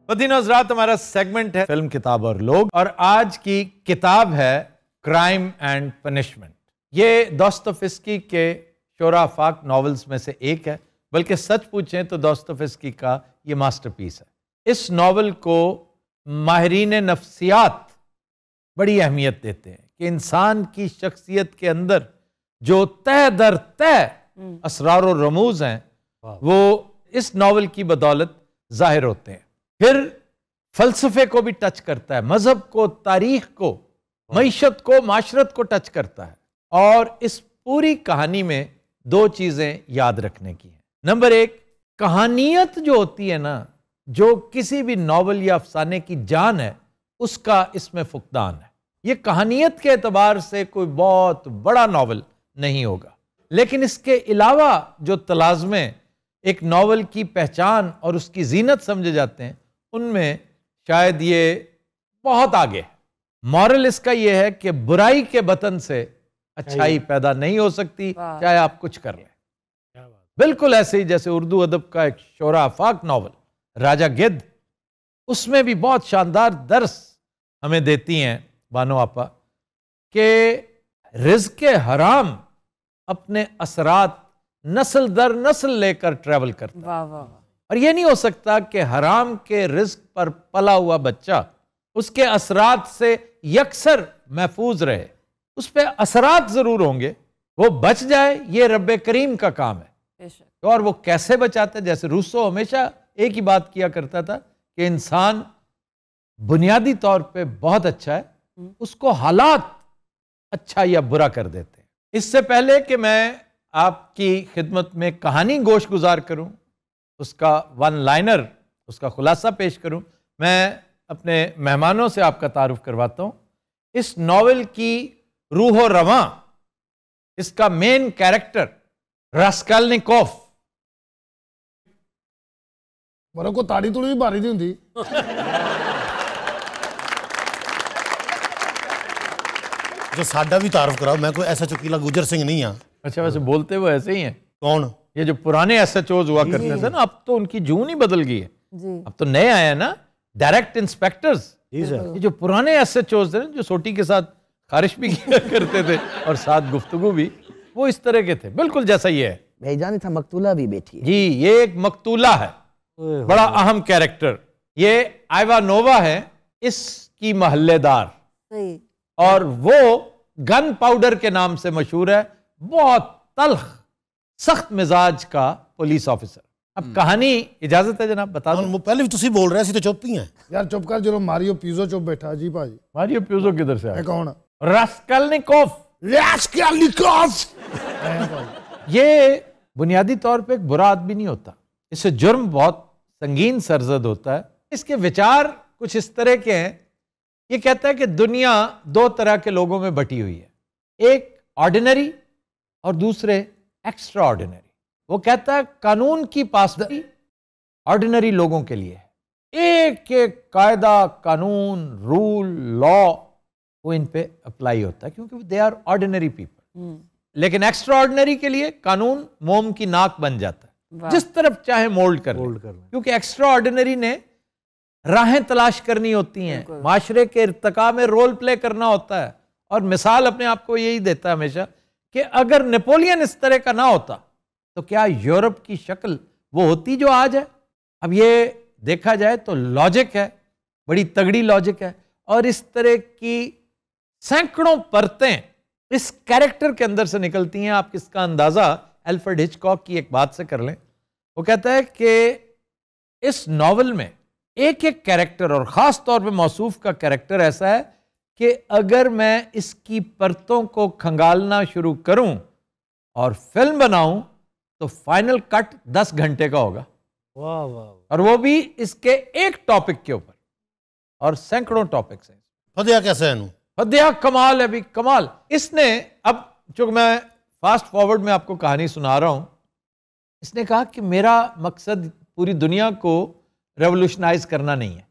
خواتین و حضرات، ہمارا سیگمنٹ ہے فلم، کتاب اور لوگ، اور آج کی کتاب ہے کرائم اینڈ پنشمنٹ۔ یہ دوستویفسکی کے شورا آفاق ناولز میں سے ایک ہے، بلکہ سچ پوچھیں تو دوستویفسکی کا یہ ماسٹر پیس ہے۔ اس ناول کو ماہرین نفسیات بڑی اہمیت دیتے ہیں کہ انسان کی شخصیت کے اندر جو تہ در تہ اسرار و رموز ہیں وہ اس ناول کی بدولت ظاہر ہوتے ہیں۔ پھر فلسفے کو بھی ٹچ کرتا ہے، مذہب کو، تاریخ کو، معیشت کو، معاشرت کو ٹچ کرتا ہے۔ اور اس پوری کہانی میں دو چیزیں یاد رکھنے کی ہیں۔ نمبر ایک، کہانیت جو ہوتی ہے نا، جو کسی بھی ناول یا افسانے کی جان ہے، اس کا اس میں فقدان ہے۔ یہ کہانیت کے اعتبار سے کوئی بہت بڑا ناول نہیں ہوگا، لیکن اس کے علاوہ جو تلازمے ایک ناول کی پہچان اور اس کی زینت سمجھے جاتے ہیں، ان میں شاید یہ بہت آگے ہے۔ مورل اس کا یہ ہے کہ برائی کے بطن سے اچھائی پیدا نہیں ہو سکتی، چاہے آپ کچھ کر لیں۔ بالکل ایسے ہی جیسے اردو ادب کا ایک شورا آفاق ناول راجہ گدھ، اس میں بھی بہت شاندار درس ہمیں دیتی ہیں بانو آپا کہ رزق حرام اپنے اثرات نسل در نسل لے کر ٹریول کرتا ہے، اور یہ نہیں ہو سکتا کہ حرام کے رزق پر پلا ہوا بچہ اس کے اثرات سے یکسر محفوظ رہے۔ اس پہ اثرات ضرور ہوں گے، وہ بچ جائے، یہ رب کریم کا کام ہے۔ اور وہ کیسے بچاتا ہے؟ جیسے روسو ہمیشہ ایک ہی بات کیا کرتا تھا کہ انسان بنیادی طور پہ بہت اچھا ہے، اس کو حالات اچھا یا برا کر دیتے ہیں۔ اس سے پہلے کہ میں آپ کی خدمت میں کہانی گوش گزار کروں، اس کا ون لائنر، اس کا خلاصہ پیش کروں، میں اپنے مہمانوں سے آپ کا تعارف کرواتا ہوں۔ اس ناول کی روح و رواں، اس کا مین کیریکٹر راسکالنیکوف۔ میرے کو تاڑی توڑی بھی باری نہیں ہوتی۔ جو ساڈا بھی تعارف کراؤ، میں کوئی ایسا چکیلا گجر سنگھ نہیں ہاں۔ اچھا، ویسے بولتے وہ ایسے ہی ہیں۔ کون؟ یہ جو پرانے ایس ایچ اوز ہوا کرتے تھے نا، اب تو ان کی جون ہی بدل گئی ہے، اب تو نئے آئے ہیں نا، ڈائریکٹ انسپیکٹرز۔ یہ جو پرانے ایس ایچ اوز تھے جو سوٹی کے ساتھ خارش بھی کیا کرتے تھے اور ساتھ گفتگو بھی، وہ اس طرح کے تھے، بالکل جیسا یہ ہے۔ بھائی جان تھا مقتولہ بھی بیٹھی ہے۔ جی، یہ ایک مقتولہ ہے، بڑا اہم کیریکٹر۔ یہ آئیوا نووا ہے اس کی محلے دار، اور وہ گن پاؤڈر کے نام سے مشہور ہے، بہت تلخ سخت مزاج کا پولیس آفیسر۔ اب کہانی اجازت ہے جناب بتا دوں؟ پہلے بھی تسی بول رہے سی تو چپ ہی ہیں یار۔ چپ کر، جو ماریو پیوزو چپ بیٹھا جی بھاجی۔ ماریو پیوزو کدھر سے آیا؟ کون؟ راسکالنیکوف۔ راسکالنیکوف یہ بنیادی طور پہ ایک برا آدمی نہیں ہوتا، اس سے جرم بہت سنگین سرزد ہوتا ہے۔ اس کے وچار کچھ اس طرح کے ہیں، یہ کہتا ہے کہ دنیا دو طرح کے لوگوں میں بٹی ہوئی ہے، ایک آرڈینری اور دوسرے ایکسٹرا آرڈینری۔ وہ کہتا ہے قانون کی پاسداری آرڈینری لوگوں کے لیے ہے، ایک ایک قاعدہ، قانون، رول، لا وہ ان پہ اپلائی ہوتا ہے کیونکہ دے آر آرڈینری پیپل۔ لیکن ایکسٹرا آرڈینری کے لیے قانون موم کی ناک بن جاتا ہے، جس طرف چاہے مولڈ کر لیں، کیونکہ ایکسٹرا آرڈینری نے راہیں تلاش کرنی ہوتی ہیں، معاشرے کے ارتقاء میں رول پلے کرنا ہوتا ہے۔ اور مثال اپنے آپ کو یہی دیتا ہے ہمیشہ کہ اگر نیپولین اس طرح کا نہ ہوتا تو کیا یورپ کی شکل وہ ہوتی جو آج ہے؟ اب یہ دیکھا جائے تو لاجک ہے، بڑی تگڑی لاجک ہے، اور اس طرح کی سینکڑوں پرتیں اس کیریکٹر کے اندر سے نکلتی ہیں۔ آپ اس کا اندازہ الفریڈ ہچکاک کی ایک بات سے کر لیں، وہ کہتا ہے کہ اس ناول میں ایک ایک کیریکٹر، اور خاص طور پہ موصوف کا کیریکٹر ایسا ہے کہ اگر میں اس کی پرتوں کو کھنگالنا شروع کروں اور فلم بناؤں تو فائنل کٹ 10 گھنٹے کا ہوگا، اور وہ بھی اس کے ایک ٹاپک کے اوپر، اور سینکڑوں ٹاپکس ہیں۔ فدیہ کیسا ہے انہوں؟ فدیہ کمال ہے بھی، کمال۔ اس نے، اب چونکہ میں فاسٹ فارورڈ میں آپ کو کہانی سنا رہا ہوں، اس نے کہا کہ میرا مقصد پوری دنیا کو ریولوشنائز کرنا نہیں ہے،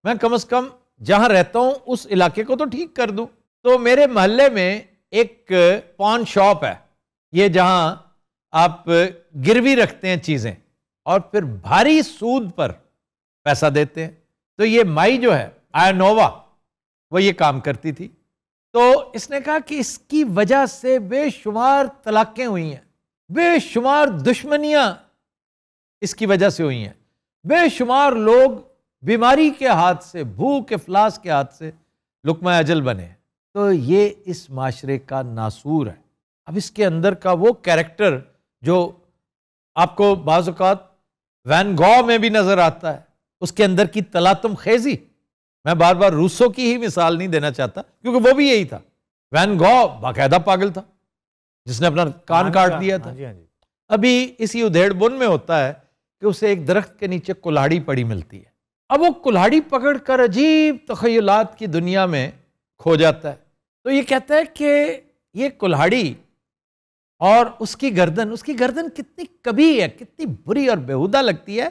میں کم از کم جہاں رہتا ہوں اس علاقے کو تو ٹھیک کر دوں۔ تو میرے محلے میں ایک پان شاپ ہے، یہ جہاں آپ گروی رکھتے ہیں چیزیں اور پھر بھاری سود پر پیسہ دیتے ہیں، تو یہ مائی جو ہے آئنووا وہ یہ کام کرتی تھی. تو اس نے کہا کہ اس کی وجہ سے بے شمار طلاقیں ہوئی ہیں, بے شمار دشمنیاں اس کی وجہ سے ہوئی ہیں, بے شمار لوگ بیماری کے ہاتھ سے, بھوک افلاس کے ہاتھ سے لقمہ اجل بنے ہیں. تو یہ اس معاشرے کا ناسور ہے. اب اس کے اندر کا وہ کیریکٹر جو آپ کو بعض اوقات وین گو میں بھی نظر آتا ہے, اس کے اندر کی تلاطم خیزی, میں بار بار روسو کی ہی مثال نہیں دینا چاہتا کیونکہ وہ بھی یہی تھا. وین گو باقاعدہ پاگل تھا جس نے اپنا کان کاٹ دیا تھا. ابھی اسی ادھیڑ بن میں ہوتا ہے کہ اسے ایک درخت کے نیچے کلاڑی پڑی ملتی ہے. اب وہ کلاڑی پکڑ کر عجیب تخیلات کی دنیا میں کھو جاتا ہے. تو یہ کہتا ہے کہ یہ کلاڑی اور اس کی گردن کتنی کبھی ہے, کتنی بری اور بےہودہ لگتی ہے,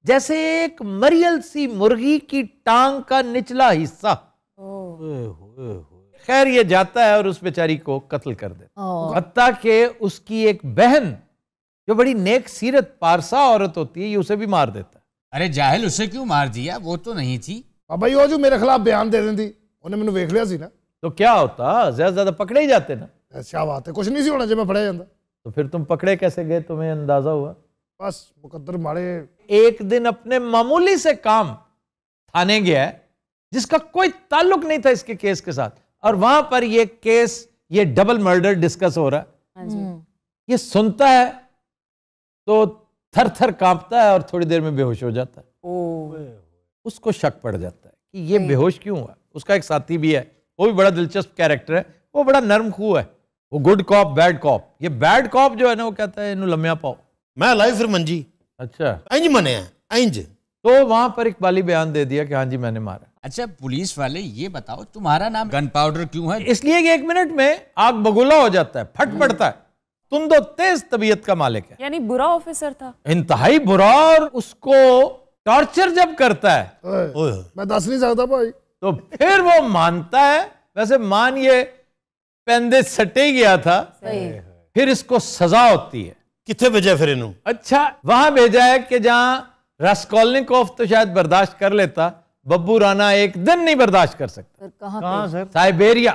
جیسے ایک مریل سی مرغی کی ٹانگ کا نچلا حصہ. خیر یہ جاتا ہے اور اس بیچاری کو قتل کر دیتا, حتیٰ کہ اس کی ایک بہن جو بڑی نیک سیرت پارسا عورت ہوتی ہے یہ اسے بھی مار دیتا ہے. ارے جاہل, اسے کیوں مار دیا, وہ تو نہیں تھی. بھائی وہ جو میرے خلاف بیان دے دیں تھی انہیں میں نے ویکھ لیا سی نا, تو کیا ہوتا, زیادہ زیادہ پکڑے ہی جاتے نا. اچھا بات ہے, کچھ نہیں سی ہونا جب میں پڑھیا جاتا. تو پھر تم پکڑے کیسے گئے, تمہیں اندازہ ہوا؟ بس مقدر مارے. ایک دن اپنے معمولی سے کام تھانے گیا ہے جس کا کوئی تعلق نہیں تھا اس کے کیس کے ساتھ, اور وہاں پر یہ کیس, یہ ڈبل مرڈر ڈسکس ہو رہا ہے. یہ سنتا ہے تو تھر تھر کانپتا ہے اور تھوڑی دیر میں بے ہوش ہو جاتا ہے. اس کو شک پڑ جاتا ہے کہ یہ بے ہوش کیوں ہوا. اس کا ایک ساتھی بھی ہے, وہ بھی بڑا دلچسپ کیریکٹر ہے, وہ بڑا نرم خو ہے, وہ گڈ کاپ بیڈ کاپ. یہ بیڈ کاپ جو ہے نا وہ کہتا ہے انہوں لمیا پاؤ. میں لائف پھر منجی اچھا انج منے ہیں انج. تو وہاں پر اقبالی بیان دے دیا کہ ہاں جی میں نے مارا. اچھا پولیس والے یہ بتاؤ تمہارا نام گن پاؤڈر کیوں ہے؟ اس لیے کہ ایک منٹ میں آگ بگولا ہو جاتا ہے, پھٹ پڑتا ہے, تند و تیز طبیعت کا مالک ہے. یعنی برا آفیسر تھا, انتہائی برا, اور اس کو ٹارچر جب کرتا ہے میں دس نہیں سکتا بھائی. تو پھر وہ مانتا ہے. ویسے مان یہ پہندے سٹے گیا تھا, پھر اس کو سزا ہوتی ہے. کتنے بھیجا پھر انہوں؟ اچھا وہاں بھیجا ہے کہ جہاں راسکولنیکوف تو شاید برداشت کر لیتا, ببو رانا ایک دن نہیں برداشت کر سکتا. کہاں سر؟ سائبیریا,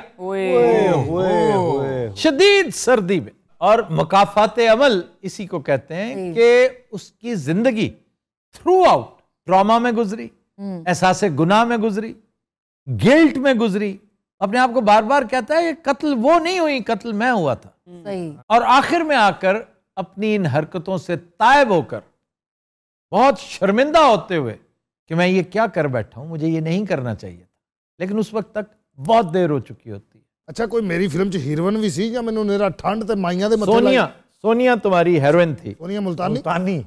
شدید سردی میں. اور مکافات عمل اسی کو کہتے ہیں کہ اس کی زندگی تھرو آؤٹ ٹراما میں گزری, احساس گناہ میں گزری, گلٹ میں گزری. اپنے آپ کو بار بار کہتا ہے یہ قتل وہ نہیں ہوئی, قتل میں ہوا تھا. اور آخر میں آ کر اپنی ان حرکتوں سے تائب ہو کر بہت شرمندہ ہوتے ہوئے کہ میں یہ کیا کر بیٹھا ہوں, مجھے یہ نہیں کرنا چاہیے تھا, لیکن اس وقت تک بہت دیر ہو چکی ہوتی ہے. اچھا کوئی میری فلم چ ہیروئن بھی سی یا مینوں نیرا ٹھنڈ تے مائیاں دے متھے سونیا, سونیا تمہاری ہیروئن تھی. سونیا ملتانی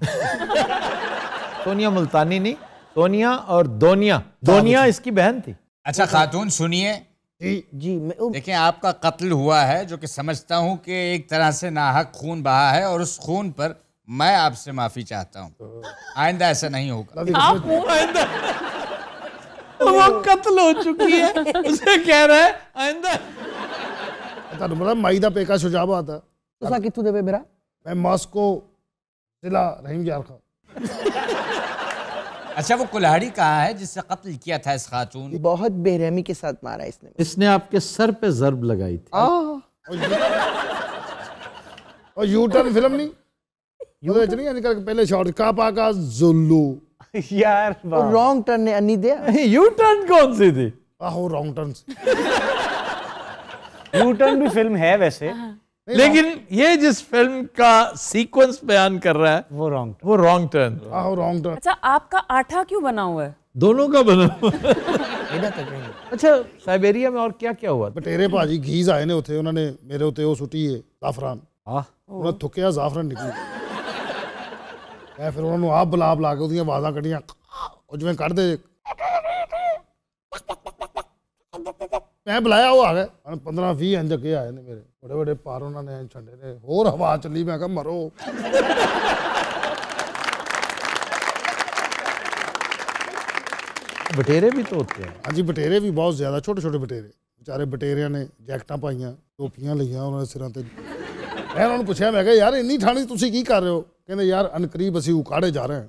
سونیا ملتانی نہیں, سونیا اور دونیا, دونیا اس کی بہن تھی. اچھا خاتون سنیے, جی دیکھیں آپ کا قتل ہوا ہے جو کہ سمجھتا ہوں کہ ایک طرح سے ناحق خون بہا ہے, اور اس خون پر میں آپ سے معافی چاہتا ہوں. آئندہ ایسا نہیں ہوگا. وہ قتل ہو چکی ہے, اسے کہہ رہا ہے آئندہ. تانوں پتہ مائی دا پیکا شجاع آتا. تساں کتھوں دے میرا؟ میں ماسکو ضلع رحیم یار خان. اچھا وہ کلاڑی کہاں ہے جس سے قتل کیا تھا اس خاتون؟ بہت بے رحمی کے ساتھ مارا اس نے. اس نے آپ کے سر پہ ضرب لگائی تھی. اور یو ٹرن فلم نہیں پہلے شاٹ کا پاکا زلو یار رانگ ٹرن نے انی دیا. یو ٹرن کون سی تھی؟ آہو رانگ ٹرن. یو ٹرن بھی فلم ہے ویسے, لیکن یہ جس فلم کا سیکوینس بیان کر رہا ہے وہ رانگ ٹرن. آہو رانگ ٹرن. اچھا آپ کا آٹھا کیوں بنا ہوا ہے؟ دونوں کا بنا. اچھا سائبیریا میں اور کیا کیا ہوا؟ بٹیرے بھاجی گھیز آئے نے اتنے, انہوں نے میرے اتنے وہ سٹی ہے زعفران, انہوں نے تھکیا زعفران نکلی. پھر انہوں نے آپ بلا کے وہ آوازاں کٹیاں, وہ جو کٹ دے میں بلایا وہ آ گئے 15-20 انج کے آئے نے میرے بڑے بڑے پار انہوں نے چھنڈے نے, اور ہوا چلی, میں کہا مرو. بٹیرے بھی تو ہوتے ہیں. ہاں جی بٹیرے بھی بہت زیادہ, چھوٹے چھوٹے بٹیرے. بیچارے بٹیریاں نے جیکٹاں پائیاں, ٹوپیاں لئیاں انہوں نے سراں تے. میں انہوں نے پوچھا, میں کہا یار انی ٹھانڈ تسی کی کر رہے ہو؟ کہندے یار ان قریب اسی اکاڑے جا رہے ہیں.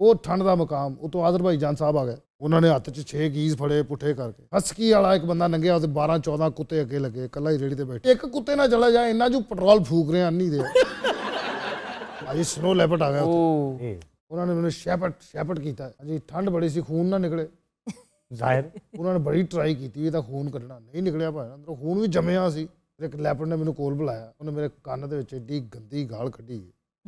ਉਹ ਠੰਡ ਦਾ ਮਕਾਮ ਉਤੋਂ ਆਜ਼ਰਬਾਈਜਾਨ ਸਾਹਿਬ ਆ ਗਏ ਉਹਨਾਂ ਨੇ ਹੱਥ 'ਚ 6 ਗੀਜ਼ ਫੜੇ ਪੁੱਠੇ ਕਰਕੇ ਹਸਕੀ ਵਾਲਾ ਇੱਕ ਬੰਦਾ ਲੰਘਿਆ ਉਹਦੇ 12-14 ਕੁੱਤੇ ਅੱਗੇ ਲੱਗੇ ਇਕੱਲਾ ਹੀ ਰੇੜੀ ਤੇ ਬੈਠੇ ਇੱਕ ਕੁੱਤੇ ਨਾਲ ਚਲਾ ਜਾ ਇੰਨਾ ਜੂ ਪੈਟਰੋਲ ਫੂਕ ਰਹੇ ਅੰਨੀ ਦੇ ਭਾਜੀ ਸਨੋ ਲੈਪਟ ਆ ਗਿਆ ਉੱਥੇ ਉਹਨਾਂ ਨੇ ਮੈਨੂੰ ਸ਼ੈਪਟ ਕੀਤਾ ਹਾਂਜੀ ਠੰਡ ਬੜੀ ਸੀ ਖੂਨ ਨਾ ਨਿਕਲੇ ਜ਼ਾਹਿਰ ਉਹਨਾਂ ਨੇ ਬੜੀ ਟਰਾਈ ਕੀਤੀ ਇਹਦਾ ਖੂਨ ਕੱਢਣਾ ਨਹੀਂ ਨਿਕਲਿਆ ਭਾਈ ਅੰਦਰੋਂ ਖੂਨ ਵੀ ਜੰਮਿਆ ਸੀ ਇੱਕ ਲੈਪਟ ਨੇ ਮੈਨੂੰ ਕੋਲ ਬੁਲਾਇਆ ਉਹਨੇ ਮੇਰੇ ਕੰਨ ਦੇ ਵਿੱਚ ਏਡੀ ਗੰਦੀ ਗਾਲ ਕੱਢੀ